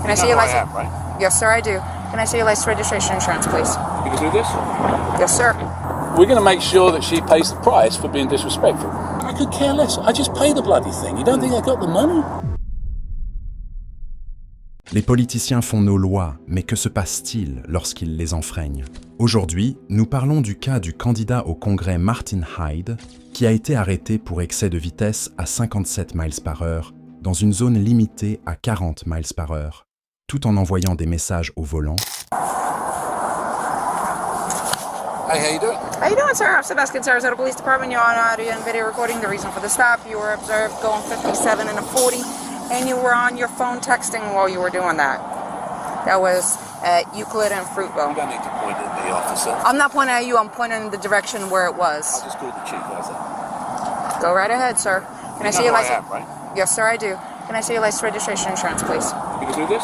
Can I see your license? Right? Yes, sir, I do. Can I see your license, registration, insurance, please? You can do this? Yes, sir. We're going to make sure that she pays the price for being disrespectful. I could care less. I just pay the bloody thing. You don't think I got the money? Les politiciens font nos lois, mais que se passe-t-il lorsqu'ils les enfreignent? Aujourd'hui, nous parlons du cas du candidat au Congrès Martin Hyde, qui a été arrêté pour excès de vitesse à 57 miles par heure dans une zone limitée à 40 miles par heure, tout en envoyant des messages au volant. Hey, how you doing? How you doing, sir? I'm Sebastian Sarasota Police Department. You're on audio and video recording. The reason for the stop, you were observed going 57 and a 40, and you were on your phone texting while you were doing that. That was at Euclid and Fruitville. You don't need to point at me, officer. I'm not pointing at you, I'm pointing in the direction where it was. I just called the chief, how's that? Go right ahead, sir. Can I see your license? I am, right? Yes, sir, I do. Can I see your license, registration, insurance, please? You can do this?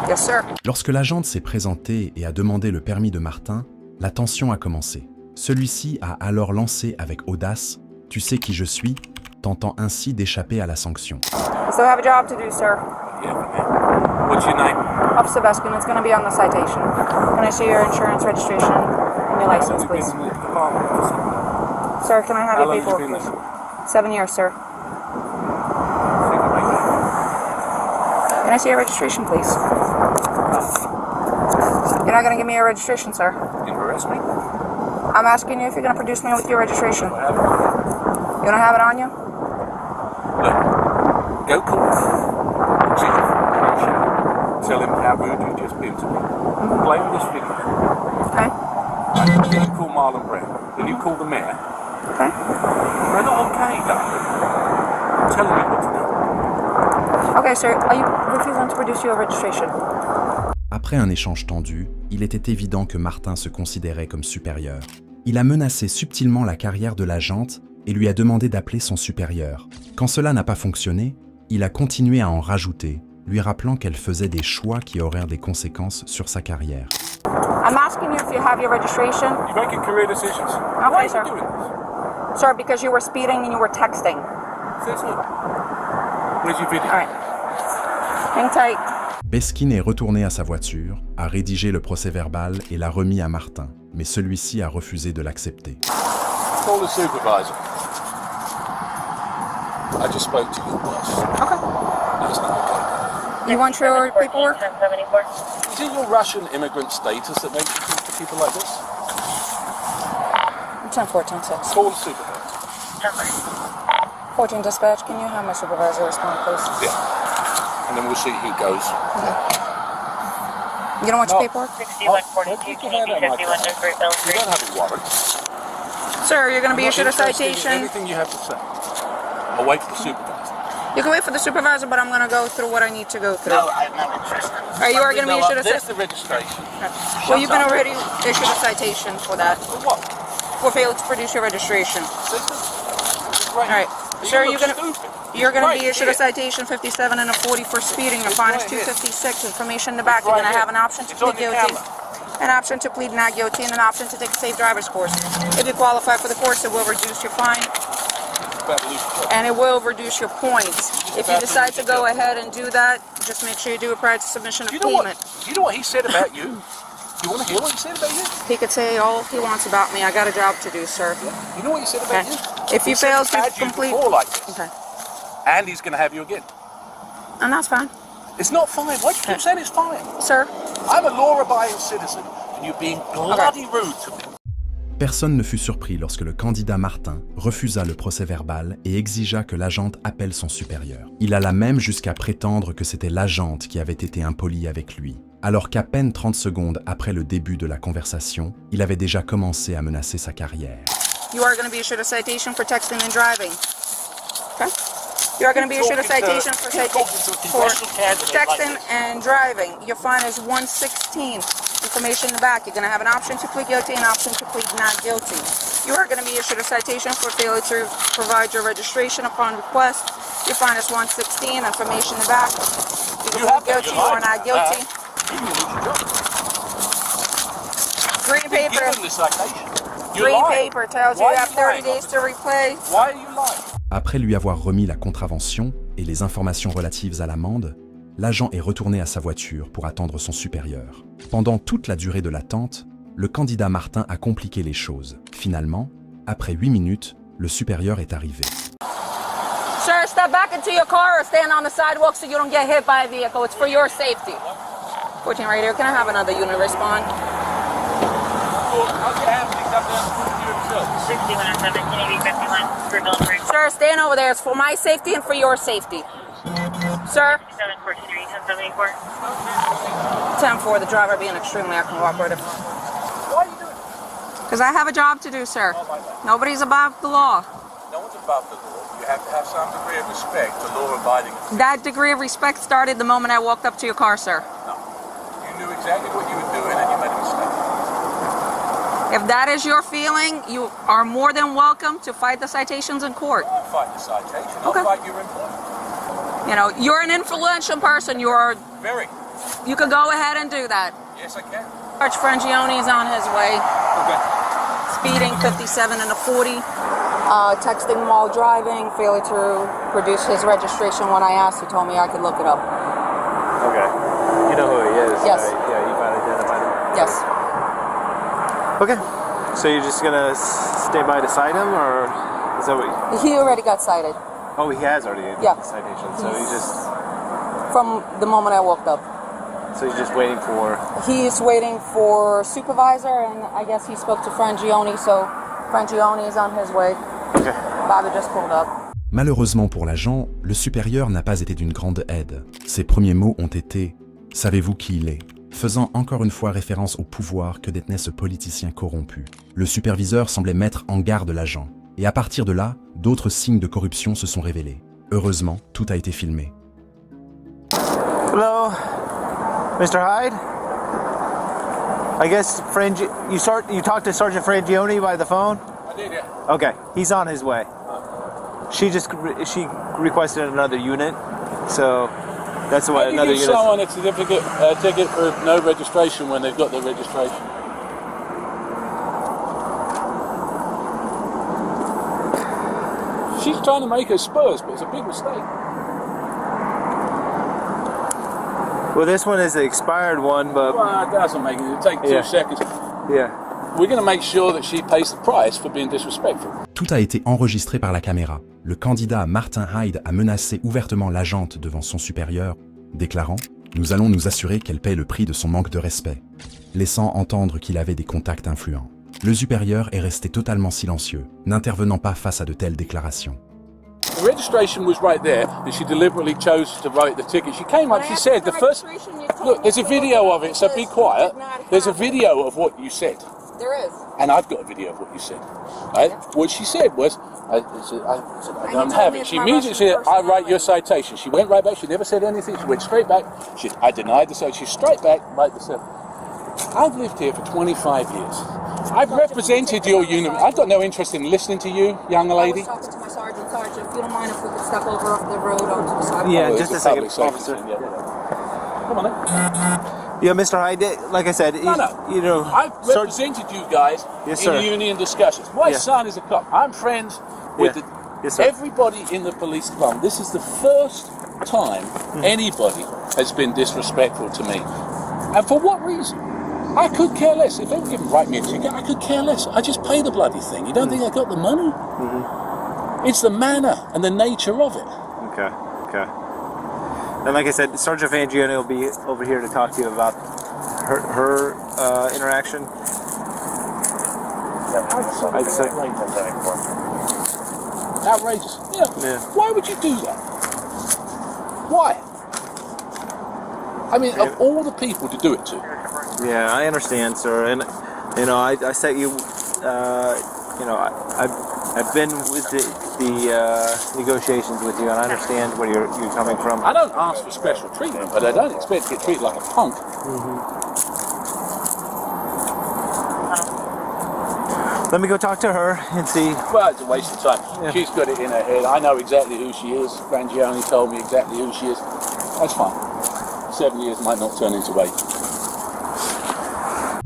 Yes, sir. Lorsque l'agente s'est présentée et a demandé le permis de Martin, la tension a commencé. Celui-ci a alors lancé avec audace « Tu sais qui je suis ?» tentant ainsi d'échapper à la sanction. I still have a job to do, sir. Yeah, man. What's your name? Officer Baskin, it's going to be on the citation. Can I see your insurance, registration, and your license, please? Sir, can I have your paperwork, please? 7 years, sir. Can I see your registration, please? You're not going to give me your registration, sir. You arrest me? I'm asking you if you're going to produce me with your registration. You don't have it on you? Look, go call the chief. Tell him how rude you just been to me. Play with this video. Okay. Then you call Marlon Brown. Then you call the mayor. Okay. They're not okay, though. Tell me what to do. Okay, sir. Are you refusing to produce your registration? Après un échange tendu, il était évident que Martin se considérait comme supérieur. Il a menacé subtilement la carrière de l'agente et lui a demandé d'appeler son supérieur. Quand cela n'a pas fonctionné, il a continué à en rajouter, lui rappelant qu'elle faisait des choix qui auraient des conséquences sur sa carrière. I'm asking you if you have your registration. You're making career decisions. Why Okay, are sir. you doing this? Sir, because you were speeding and you were texting. Says who? Where's your video? All right. Hang tight. Beskin est retourné à sa voiture, a rédigé le procès-verbal et l'a remis à Martin, mais celui-ci a refusé de l'accepter. Call the supervisor. I just spoke to your boss. Okay. No, it's not okay. You want your paperwork? Is it your Russian immigrant status that makes you talk to people like this? 10-14, 6. Call the supervisor. 14 dispatch, can you have my supervisor respond, please? Yeah. And then we'll see who goes. You don't want your paperwork? 6142, Canadian 51, Great Bell You Street. don't have a warrant. Sir, you're going to be I'm not issued a interested in citation. anything you have to say. I'll wait for the supervisor. You can wait for the supervisor, but I'm going to go through what I need to go through. No, I'm not interested. All right, you are going to be issued a There's citation. the registration. Well, you've been already issued a citation for that. For what? For failing to produce your registration. All right. Sir, you're gonna- You're going to be Right issued a here. citation 57 and a 40 for speeding. Your It's fine is right here. $256. Information in the back. You're right going to have here. an option to It's on plead the guilty. camera. An option to plead not guilty and an option to take a safe driver's course. If you qualify for the course, it will reduce your fine About to lose your job. and it will reduce your points. If you decide to go ahead and do that, just make sure you do it prior to submission of You know payment. what? You know what he said about you? You want to hear what he said about you? He could say all he wants about me. I got a job to do, sir. You know what he said about Okay. you? If you He said fail he's to had you complete... before like this, Okay. and he's going to have you again. And that's fine. It's not fine. Why do you keep saying it's fine? Sir, I'm a law-abiding citizen, and you're being bloody rude to me. Personne ne fut surpris lorsque le candidat Martin refusa le procès-verbal et exigea que l'agente appelle son supérieur. Il alla même jusqu'à prétendre que c'était l'agente qui avait été impolie avec lui, alors qu'à peine 30 secondes après le début de la conversation, il avait déjà commencé à menacer sa carrière. you are going to be issued a citation for texting and driving. Okay? You are going to be issued a citation for texting and driving. Your fine is $116. Information in the back. You're going to have an option to plead guilty and an option to plead not guilty. You are going to be issued a citation for failure to provide your registration upon request. Your fine is $116. Information in the back. You can plead guilty or not guilty. Green paper. Give him the citation. You're Green lying. paper tells you Why you are have you 30 lying? days to replay. Why are you lying? Après lui avoir remis la contravention et les informations relatives à l'amende, l'agent est retourné à sa voiture pour attendre son supérieur. Pendant toute la durée de l'attente, le candidat Martin a compliqué les choses. Finalement, après 8 minutes, le supérieur est arrivé. Sir, step back into your car or stand on the sidewalk so you don't get hit by a vehicle. It's for your safety. 14 right here. Can I have another unit respond? 6107, 51 for Milford. Sir, stand over there. It's for my safety and for your safety. Sir? 743, 774. 10-4, the driver being extremely uncooperative. Why are you doing it? Because I have a job to do, sir. Nobody's above the law. No one's above the law. You have to have some degree of respect for law-abiding. That degree of respect started the moment I walked up to your car, sir. No. You knew exactly what you were doing and you made a mistake. If that is your feeling, you are more than welcome to fight the citations in court. I'll fight the citation. I'll Okay. fight your employment. You know, you're an influential person. Very. You could go ahead and do that. Yes, I can. Arch Frangione is on his way. Okay. Speeding 57 and a 40. Texting while driving. Failure to produce his registration when I asked. He told me I could look it up. Okay. You know who he is? Yes. Right? Yeah, you finally identified him? Yes. Okay. So you're just gonna stay by to cite him, or is that what He already got cited Oh, he has already Yeah. the citation, so he's just... from the moment I walked up. So he's just waiting for... He's waiting for supervisor, and I guess he spoke to Frangione, so Frangione is on his way. Okay. Bobby just pulled up. Malheureusement pour l'agent, le supérieur n'a pas été d'une grande aide. Ses premiers mots ont été « Savez-vous qui il est ?» faisant encore une fois référence au pouvoir que détenait ce politicien corrompu. Le superviseur semblait mettre en garde l'agent. Et à partir de là, d'autres signes de corruption se sont révélés. Heureusement, tout a été filmé. Hello, Mr. Hyde? I guess you talked to Sergeant Frangione by the phone? I did, yeah. Okay, he's on his way. She requested another unit, so that's what How do you another give unit. someone a certificate, ticket for no registration when they've got their registration? She's trying to make her spurs, but it's a big mistake. Well, this one is the expired one, but Well, it doesn't make it. It'll take 2 Yeah. seconds. yeah. We're going to make sure that she pays the price for being disrespectful. Tout a été enregistré par la caméra. Le candidat Martin Hyde a menacé ouvertement l'agente devant son supérieur, déclarant « Nous allons nous assurer qu'elle paie le prix de son manque de respect », laissant entendre qu'il avait des contacts influents. Le supérieur est resté totalement silencieux, n'intervenant pas face à de telles déclarations. The registration was right there, and she deliberately chose to write the ticket. She came up, she said the first... Look, there's a video of it, so be quiet. There's a video of what you said. There is. And I've got a video of what you said. Right? What she said was, I said, I don't have it. She immediately said, I write your citation. She went right back. She never said anything. She went straight back. I denied the citation. She's straight back, right the citation. I've lived here for 25 years. I've represented your unit. I've got no interest in listening to you, young lady. I was talking to my sergeant. Sergeant, if you don't mind if we could step over the road onto the sidewalk. Yeah, Oh, just it's a second, public safety officer. thing, yeah. Come on then. Yeah, Mr. Hyde, like I said, No. you know, I've represented you guys Yes, in sir. union discussions. My Yeah. son is a cop. I'm friends with Yeah. Yes, sir. everybody in the police department. This is the first time anybody has been disrespectful to me. And for what reason? I could care less. If they were going to write me a ticket, I could care less. I just pay the bloody thing. You don't think I got the money? It's the manner and the nature of it. Okay. And like I said, Sergeant Frangione will be over here to talk to you about her interaction. I'd say, Outrageous. Yeah. Why would you do that? Why? I mean, of all the people to do it to. yeah, I understand, sir, and you know, I set you. You know, I've been with the negotiations with you, and I understand where you're coming from. I don't ask for special treatment, but I don't expect to get treated like a punk. Let me go talk to her and see. Well, it's a waste of time. Yeah. She's got it in her head. I know exactly who she is. Frangione told me exactly who she is. That's fine. 7 years might not turn into 8.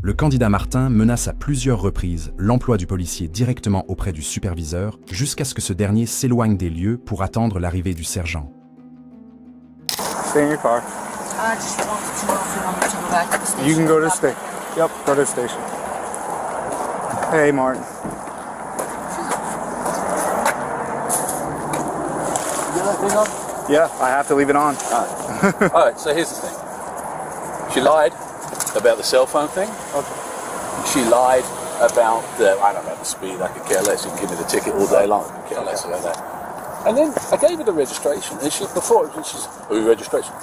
Le candidat Martin menace à plusieurs reprises l'emploi du policier directement auprès du superviseur jusqu'à ce que ce dernier s'éloigne des lieux pour attendre l'arrivée du sergent. Stay in your car. I just wanted to know if you want me to go back to the station. You can go to the Drop station. back Yep, go to the station. Hey, Martin. You got that thing on? Yeah, I have to leave it on. All right, so here's the thing. She lied about the cell phone thing. Okay. She lied about I don't know, about the speed. I could care less. You can give me the ticket all day long. I could care less about that. And then I gave her the registration, and she's registration.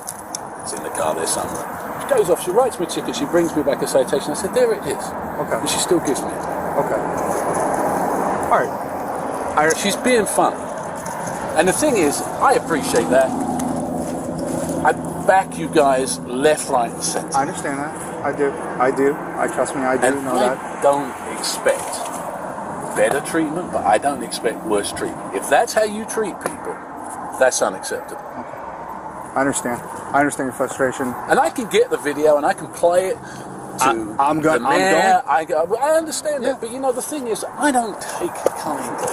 It's in the car there somewhere. She goes off, she writes me a ticket, she brings me back a citation. I said, there it is. Okay. And she still gives me it. Okay. All right. She's being funny. And the thing is, I appreciate that. I back you guys left, right, and centre. I understand that. I do. Trust me, I do And know I that. don't expect better treatment, but I don't expect worse treatment. If that's how you treat people, that's unacceptable. I understand. I understand your frustration. And I can get the video and I can play it to the mayor. I understand that, but you know, the thing is, I don't take kindly.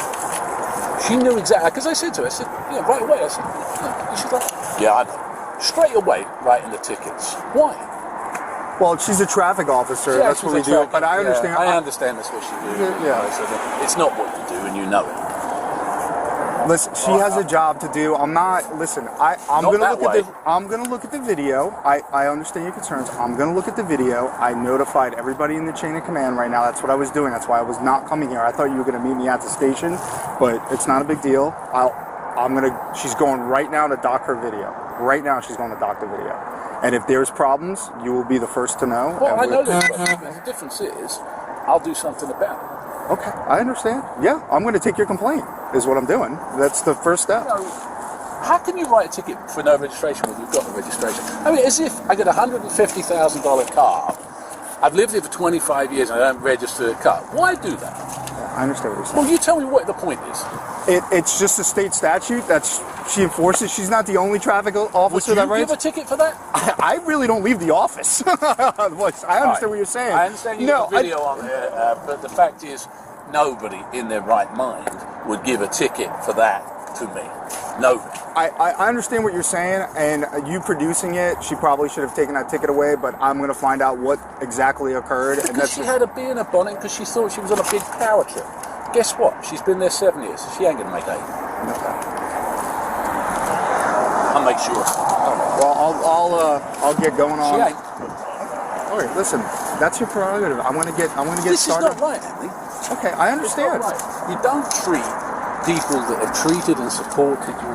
She knew exactly, because I said to her, I said, yeah, right away, I said, yeah. And she's like, yeah, I know. Straight away, writing the tickets. Why? Well, she's a traffic officer. Yeah, that's what we do. But I understand. I understand that's what she do. Yeah. So it's not what you do, and you know it. Listen, she has a job to do. I'm not. Listen, I'm Not gonna that look way. at the. I'm gonna look at the video. I understand your concerns. I'm gonna look at the video. I notified everybody in the chain of command right now. That's what I was doing. That's why I was not coming here. I thought you were gonna meet me at the station, but it's not a big deal. She's going right now to dock her video. Right now, she's going to dock the video. And if there's problems, you will be the first to know. Well, I know there's problems, but the difference is, I'll do something about it. Okay, I understand. Yeah, I'm going to take your complaint, is what I'm doing. That's the first step. You know, how can you write a ticket for no registration when you've got the registration? I mean, as if I got a $150,000 car, I've lived here for 25 years and I don't register a car. Why do that? Yeah, I understand what you're saying. Well, you tell me what the point is. It's just a state statute that she enforces. She's not the only traffic officer Would that you writes. give a ticket for that? I really don't leave the office. I understand what you're saying. I understand you have a video on there, but the fact is, nobody in their right mind would give a ticket for that to me. Nobody. I understand what you're saying, and you producing it, she probably should have taken that ticket away, but I'm going to find out what exactly occurred. Because she had a bee in her bonnet because she thought she was on a big power trip. Guess what? She's been there 7 years. She ain't going to make 8. I'll make sure. Well, I'll get going on. She ain't. All right, listen, that's your prerogative. I'm gonna get This started. is not right, Andy. Okay, I understand. It's not right. You don't treat people that have treated and supported you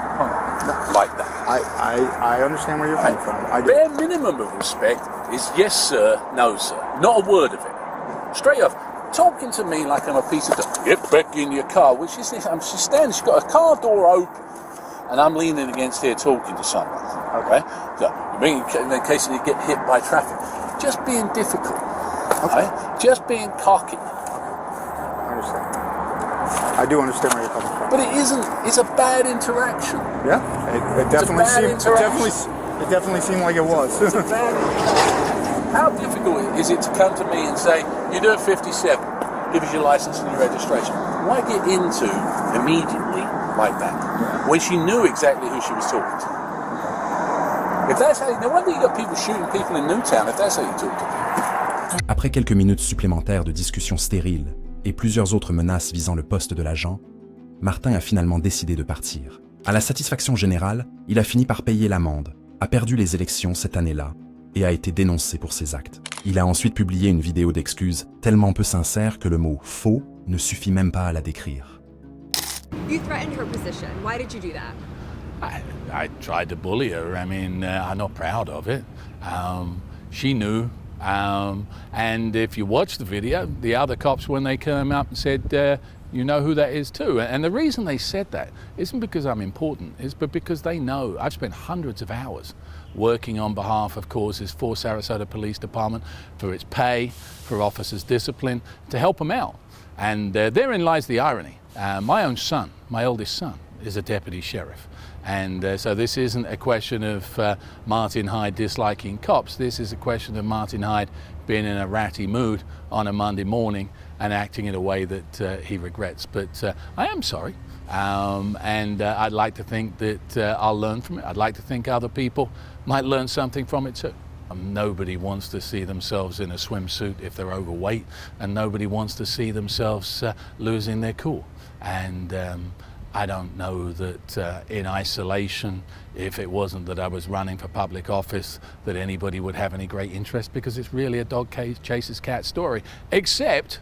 like that. I understand where you're coming from. I do. Bare minimum of respect is yes sir, no sir. Not a word of it. Straight off. Talking to me like I'm a piece of dirt. Get back in your car. Which is this? She's standing. She's got a car door open, and I'm leaning against here talking to someone. Okay. So in case you get hit by traffic, just being difficult. Okay. Just being cocky. I understand. I do understand where you're coming from. But it isn't. It's a bad interaction. Yeah, it definitely bad seemed. It definitely seemed like it was. It's a bad interaction. How difficult is it to come to me and say, you're doing 57, give us your license and your registration? Why get into immediately like that when she knew exactly who she was talking to? If that's how, no wonder you got people shooting people in Newtown if that's how you talk to people. Après quelques minutes supplémentaires de discussions stériles et plusieurs autres menaces visant le poste de l'agent, Martin a finalement décidé de partir. À la satisfaction générale, il a fini par payer l'amende, a perdu les élections cette année-là et a été dénoncé pour ses actes. Il a ensuite publié une vidéo d'excuses tellement peu sincère que le mot « faux » ne suffit même pas à la décrire. You threatened her position. Why did you do that? I tried to bully her. I mean, I'm not proud of it. She knew. And if you watch the video, the other cops, when they came up and said, you know who that is too. And the reason they said that isn't because I'm important, but because they know I've spent hundreds of hours working on behalf of causes for Sarasota Police Department, for its pay, for officers' discipline, to help them out. And therein lies the irony. My own son, my oldest son, is a deputy sheriff. And so this isn't a question of Martin Hyde disliking cops. This is a question of Martin Hyde being in a ratty mood on a Monday morning and acting in a way that he regrets. But I am sorry. And I'd like to think that I'll learn from it. I'd like to think other people might learn something from it too. Nobody wants to see themselves in a swimsuit if they're overweight, and nobody wants to see themselves losing their cool. And I don't know that in isolation, if it wasn't that I was running for public office, that anybody would have any great interest, because it's really a dog chases cat story, except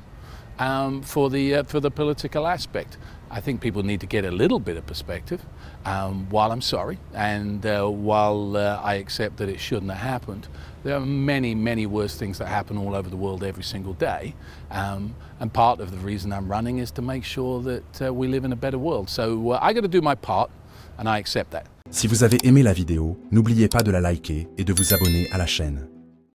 for the political aspect. I think people need to get a little bit of perspective. While I'm sorry, and while I accept that it shouldn't have happened, there are many, many worse things that happen all over the world every single day. And part of the reason I'm running is to make sure that we live in a better world. So I got to do my part, and I accept that. Si vous avez aimé la vidéo, n'oubliez pas de la liker et de vous abonner à la chaîne.